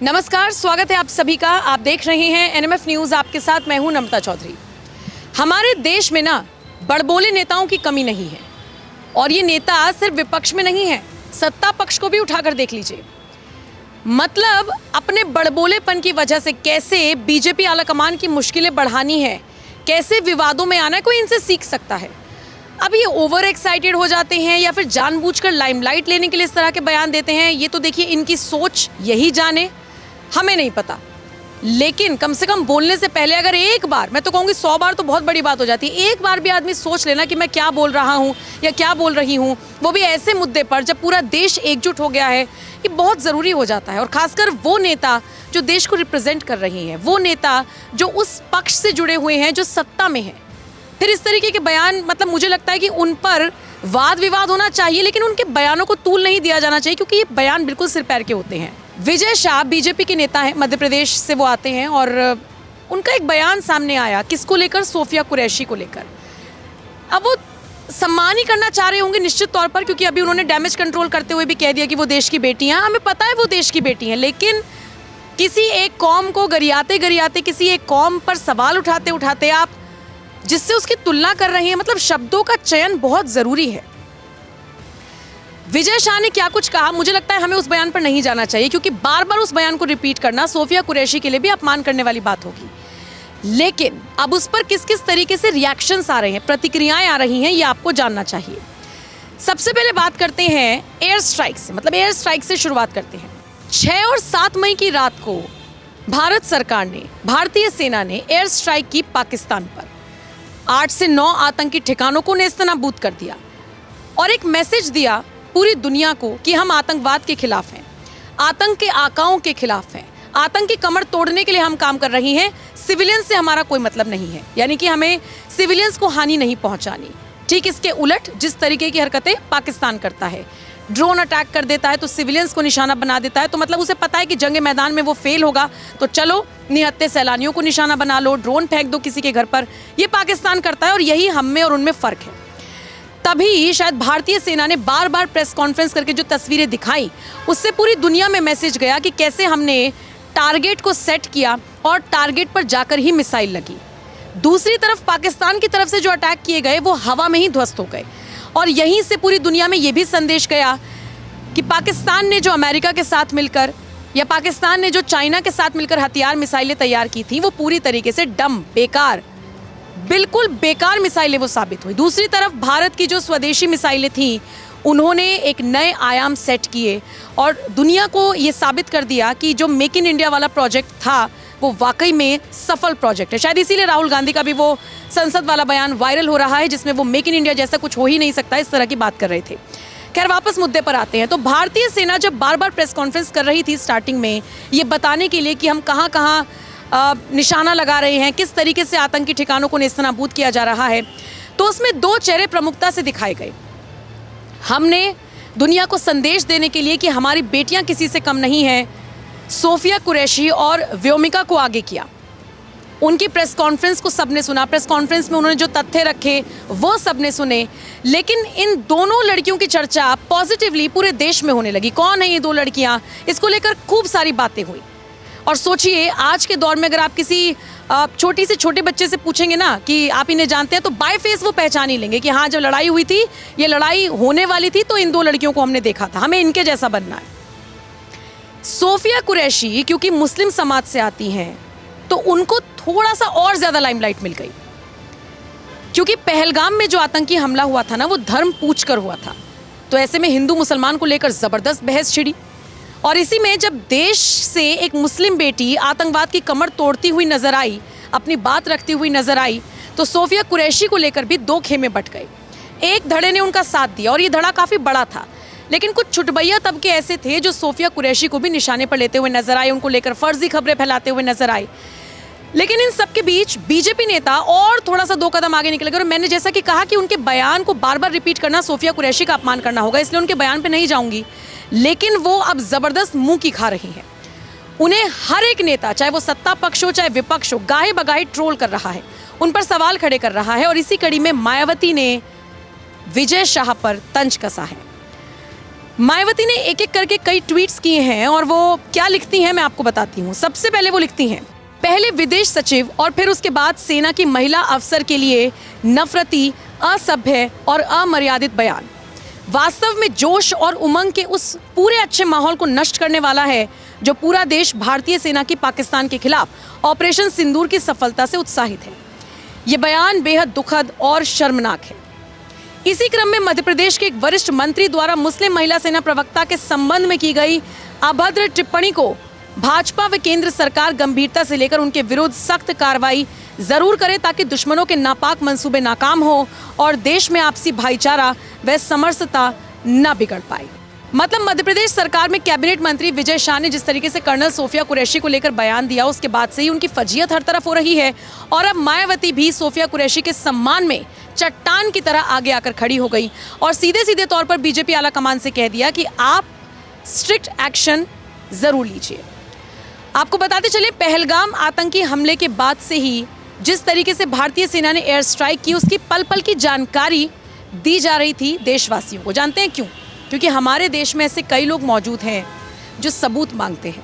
नमस्कार, स्वागत है आप सभी का। आप देख रहे हैं एनएमएफ न्यूज़, आपके साथ मैं हूं नम्रता चौधरी। हमारे देश में ना बड़बोले नेताओं की कमी नहीं है, और ये नेता सिर्फ विपक्ष में नहीं है, सत्ता पक्ष को भी उठाकर देख लीजिए। मतलब अपने बड़बोलेपन की वजह से कैसे बीजेपी आलाकमान की मुश्किलें बढ़ानी है, कैसे विवादों में आना है, कोई इनसे सीख सकता है। अब ये ओवर एक्साइटेड हो जाते हैं या फिर जानबूझकर लाइमलाइट लेने के लिए इस तरह के बयान देते हैं, ये तो देखिए इनकी सोच यही जाने, हमें नहीं पता। लेकिन कम से कम बोलने से पहले अगर एक बार, मैं तो कहूँगी 100 बार तो बहुत बड़ी बात हो जाती है, एक बार भी आदमी सोच लेना कि मैं क्या बोल रहा हूँ या क्या बोल रही हूँ, वो भी ऐसे मुद्दे पर जब पूरा देश एकजुट हो गया है, ये बहुत ज़रूरी हो जाता है। और खासकर वो नेता जो देश को रिप्रेजेंट कर रहे हैं, वो नेता जो उस पक्ष से जुड़े हुए हैं जो सत्ता में है, फिर इस तरीके के बयान, मतलब मुझे लगता है कि उन पर वाद विवाद होना चाहिए, लेकिन उनके बयानों को तूल नहीं दिया जाना चाहिए, क्योंकि ये बयान बिल्कुल सिर पैर के होते हैं। विजय शाह बीजेपी के नेता हैं, मध्य प्रदेश से वो आते हैं, और उनका एक बयान सामने आया, किसको लेकर? सोफिया कुरैशी को लेकर। अब वो सम्मान ही करना चाह रहे होंगे निश्चित तौर पर, क्योंकि अभी उन्होंने डैमेज कंट्रोल करते हुए भी कह दिया कि वो देश की बेटी हैं। हमें पता है वो देश की बेटी हैं, लेकिन किसी एक कौम को गरियाते गरियाते, किसी एक कौम पर सवाल उठाते उठाते आप जिससे उसकी तुलना कर रहे हैं, मतलब शब्दों का चयन बहुत ज़रूरी है। विजय शाह ने क्या कुछ कहा, मुझे लगता है हमें उस बयान पर नहीं जाना चाहिए, क्योंकि बार बार उस बयान को रिपीट करना सोफिया कुरैशी के लिए भी अपमान करने वाली बात होगी। लेकिन अब उस पर किस किस तरीके से रिएक्शंस आ रहे हैं, प्रतिक्रियाएं आ रही हैं, ये आपको जानना चाहिए। सबसे पहले बात करते हैं एयर स्ट्राइक से, मतलब एयर स्ट्राइक से शुरुआत करते हैं। 6 और 7 मई की रात को भारत सरकार ने, भारतीय सेना ने एयर स्ट्राइक की पाकिस्तान पर। 8 से 9 आतंकी ठिकानों को नेस्तनाबूद कर दिया और एक मैसेज दिया पूरी दुनिया को कि हम आतंकवाद के खिलाफ हैं, आतंक के आकाओं के खिलाफ हैं, आतंक की कमर तोड़ने के लिए हम काम कर रहे हैं, सिविलियंस से हमारा कोई मतलब नहीं है, यानी कि हमें सिविलियंस को हानि नहीं पहुंचानी। ठीक इसके उलट जिस तरीके की हरकतें पाकिस्तान करता है, ड्रोन अटैक कर देता है तो सिविलियंस को निशाना बना देता है, तो मतलब उसे पता है कि जंग मैदान में वो फेल होगा, तो चलो निहत्थे सैलानियों को निशाना बना लो, ड्रोन फेंक दो किसी के घर पर। ये पाकिस्तान करता है और यही हम में और उनमें फ़र्क है। तभी शायद भारतीय सेना ने बार बार प्रेस कॉन्फ्रेंस करके जो तस्वीरें दिखाई, उससे पूरी दुनिया में मैसेज गया कि कैसे हमने टारगेट को सेट किया और टारगेट पर जाकर ही मिसाइल लगी। दूसरी तरफ पाकिस्तान की तरफ से जो अटैक किए गए वो हवा में ही ध्वस्त हो गए, और यहीं से पूरी दुनिया में ये भी संदेश गया कि पाकिस्तान ने जो अमेरिका के साथ मिलकर या पाकिस्तान ने जो चाइना के साथ मिलकर हथियार मिसाइलें तैयार की थी, वो पूरी तरीके से डम, बेकार, बिल्कुल बेकार मिसाइलें वो साबित हुई। दूसरी तरफ भारत की जो स्वदेशी मिसाइलें थीं, उन्होंने एक नए आयाम सेट किए और दुनिया को ये साबित कर दिया कि जो मेक इन इंडिया वाला प्रोजेक्ट था वो वाकई में सफल प्रोजेक्ट है। शायद इसीलिए राहुल गांधी का भी वो संसद वाला बयान वायरल हो रहा है, जिसमें वो मेक इन इंडिया जैसा कुछ हो ही नहीं सकता, इस तरह की बात कर रहे थे। खैर, वापस मुद्दे पर आते हैं। तो भारतीय सेना जब बार बार प्रेस कॉन्फ्रेंस कर रही थी स्टार्टिंग में, ये बताने के लिए कि हम कहाँ कहाँ निशाना लगा रहे हैं, किस तरीके से आतंकी ठिकानों को नेस्तनाबूद किया जा रहा है, तो उसमें 2 चेहरे प्रमुखता से दिखाए गए। हमने दुनिया को संदेश देने के लिए कि हमारी बेटियां किसी से कम नहीं हैं, सोफिया कुरैशी और व्योमिका को आगे किया। उनकी प्रेस कॉन्फ्रेंस को सबने सुना, प्रेस कॉन्फ्रेंस में उन्होंने जो तथ्य रखे वो सबने सुने, लेकिन इन दोनों लड़कियों की चर्चा पॉजिटिवली पूरे देश में होने लगी। कौन है ये 2 लड़कियां, इसको लेकर खूब सारी बातें हुई। और सोचिए, आज के दौर में अगर आप किसी छोटी से छोटे बच्चे से पूछेंगे ना कि आप इन्हें जानते हैं, तो बाय फेस वो पहचान ही लेंगे कि हाँ, जब लड़ाई हुई थी, ये लड़ाई होने वाली थी, तो इन 2 लड़कियों को हमने देखा था, हमें इनके जैसा बनना है। सोफिया कुरैशी क्योंकि मुस्लिम समाज से आती हैं, तो उनको थोड़ा सा और ज़्यादा लाइमलाइट मिल गई, क्योंकि पहलगाम में जो आतंकी हमला हुआ था ना, वो धर्म पूछ कर हुआ था, तो ऐसे में हिंदू मुसलमान को लेकर ज़बरदस्त बहस छिड़ी। और इसी में जब देश से एक मुस्लिम बेटी आतंकवाद की कमर तोड़ती हुई नजर आई, अपनी बात रखती हुई नजर आई, तो सोफिया कुरैशी को लेकर भी 2 खेमे बट गए। एक धड़े ने उनका साथ दिया और ये धड़ा काफ़ी बड़ा था, लेकिन कुछ छुटभैया तबके ऐसे थे जो सोफिया कुरैशी को भी निशाने पर लेते हुए नजर आए, उनको लेकर फर्जी खबरें फैलाते हुए नजर आए। लेकिन इन सबके बीच बीजेपी नेता और थोड़ा सा 2 कदम आगे निकल गए, और मैंने जैसा कि कहा कि उनके बयान को बार बार रिपीट करना सोफिया कुरैशी का अपमान करना होगा, इसलिए उनके बयान पे नहीं जाऊंगी, लेकिन वो अब जबरदस्त मुंह की खा रही हैं। उन्हें हर एक नेता, चाहे वो सत्ता पक्ष हो चाहे विपक्ष हो, गाहे बगाहे ट्रोल कर रहा है, उन पर सवाल खड़े कर रहा है, और इसी कड़ी में मायावती ने विजय शाह पर तंज कसा है। मायावती ने एक एक करके कई ट्वीट्स किए हैं और वो क्या लिखती हैं मैं आपको बताती हूँ। सबसे पहले वो लिखती हैं, पहले विदेश सचिव और फिर उसके बाद सेना की महिला अफसर के लिए नफरती, असभ्य और अमर्यादित बयान वास्तव में जोश और उमंग के उस पूरे अच्छे माहौल को नष्ट करने वाला है जो पूरा देश भारतीय सेना की पाकिस्तान के खिलाफ ऑपरेशन सिंदूर की सफलता से उत्साहित है। ये बयान बेहद दुखद और शर्मनाक है। इसी क्रम में मध्य प्रदेश के एक वरिष्ठ मंत्री द्वारा मुस्लिम महिला सेना प्रवक्ता के संबंध में की गई अभद्र टिप्पणी को भाजपा व केंद्र सरकार गंभीरता से लेकर उनके विरुद्ध सख्त कार्रवाई जरूर करे ताकि दुश्मनों के नापाक मंसूबे नाकाम हो और देश में आपसी भाईचारा व समरसता न बिगड़ पाए। मतलब मध्य प्रदेश सरकार में कैबिनेट मंत्री विजय शाह ने जिस तरीके से कर्नल सोफिया कुरैशी को लेकर बयान दिया, उसके बाद से ही उनकी फजीयत हर तरफ हो रही है और अब मायावती भी सोफिया कुरैशी के सम्मान में चट्टान की तरह आगे आकर खड़ी हो गई और सीधे सीधे तौर पर बीजेपी आला कमान से कह दिया कि आप स्ट्रिक्ट एक्शन जरूर लीजिए। आपको बताते चले, पहलगाम आतंकी हमले के बाद से ही जिस तरीके से भारतीय सेना ने एयर स्ट्राइक की उसकी पल पल की जानकारी दी जा रही थी देशवासियों को। जानते हैं क्यों? क्योंकि हमारे देश में ऐसे कई लोग मौजूद हैं जो सबूत मांगते हैं,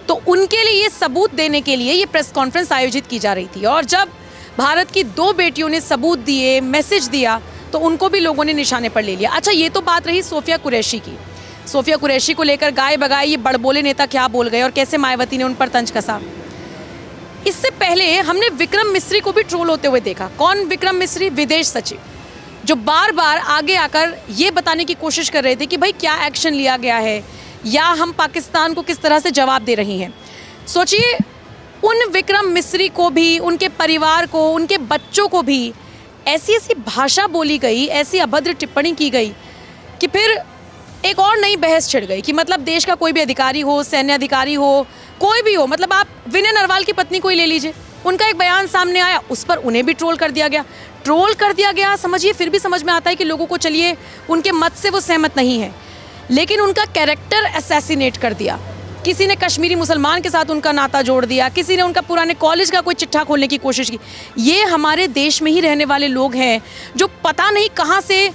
तो उनके लिए ये सबूत देने के लिए ये प्रेस कॉन्फ्रेंस आयोजित की जा रही थी और जब भारत की 2 बेटियों ने सबूत दिए, मैसेज दिया, तो उनको भी लोगों ने निशाने पर ले लिया। अच्छा, ये तो बात रही सोफिया कुरैशी की। सोफिया कुरैशी को लेकर गाय बगाए ये बड़बोले नेता क्या बोल गए और कैसे मायावती ने उन पर तंज कसा। इससे पहले हमने विक्रम मिस्री को भी ट्रोल होते हुए देखा। कौन विक्रम मिस्री? विदेश सचिव, जो बार बार आगे आकर ये बताने की कोशिश कर रहे थे कि भाई क्या एक्शन लिया गया है या हम पाकिस्तान को किस तरह से जवाब दे रही हैं। सोचिए, उन विक्रम मिस्री को भी, उनके परिवार को, उनके बच्चों को भी ऐसी ऐसी भाषा बोली गई, ऐसी अभद्र टिप्पणी की गई कि फिर एक और नई बहस छिड़ गई कि मतलब देश का कोई भी अधिकारी हो, सैन्य अधिकारी हो, कोई भी हो, मतलब आप विनय नरवाल की पत्नी को ही ले लीजिए, उनका एक बयान सामने आया, उस पर उन्हें भी ट्रोल कर दिया गया। समझिए, फिर भी समझ में आता है कि लोगों को, चलिए उनके मत से वो सहमत नहीं है, लेकिन उनका कैरेक्टर असैसिनेट कर दिया। किसी ने कश्मीरी मुसलमान के साथ उनका नाता जोड़ दिया, किसी ने उनका पुराने कॉलेज का कोई चिट्ठा खोलने की कोशिश की। ये हमारे देश में ही रहने वाले लोग हैं जो पता नहीं कहाँ से,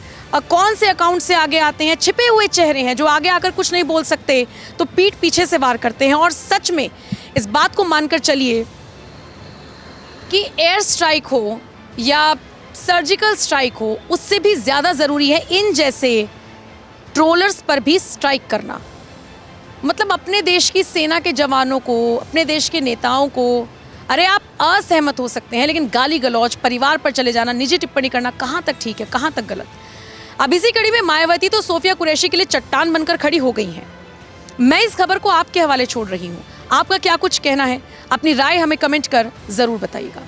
कौन से अकाउंट से आगे आते हैं, छिपे हुए चेहरे हैं जो आगे आकर कुछ नहीं बोल सकते तो पीठ पीछे से वार करते हैं। और सच में इस बात को मानकर चलिए कि एयर स्ट्राइक हो या सर्जिकल स्ट्राइक हो, उससे भी ज़्यादा ज़रूरी है इन जैसे ट्रोलर्स पर भी स्ट्राइक करना। मतलब अपने देश की सेना के जवानों को, अपने देश के नेताओं को, अरे आप असहमत हो सकते हैं लेकिन गाली गलौज, परिवार पर चले जाना, निजी टिप्पणी करना कहाँ तक ठीक है, कहाँ तक गलत। अब इसी कड़ी में मायावती तो सोफिया कुरैशी के लिए चट्टान बनकर खड़ी हो गई हैं। मैं इस खबर को आपके हवाले छोड़ रही हूँ। आपका क्या कुछ कहना है? अपनी राय हमें कमेंट कर ज़रूर बताइएगा।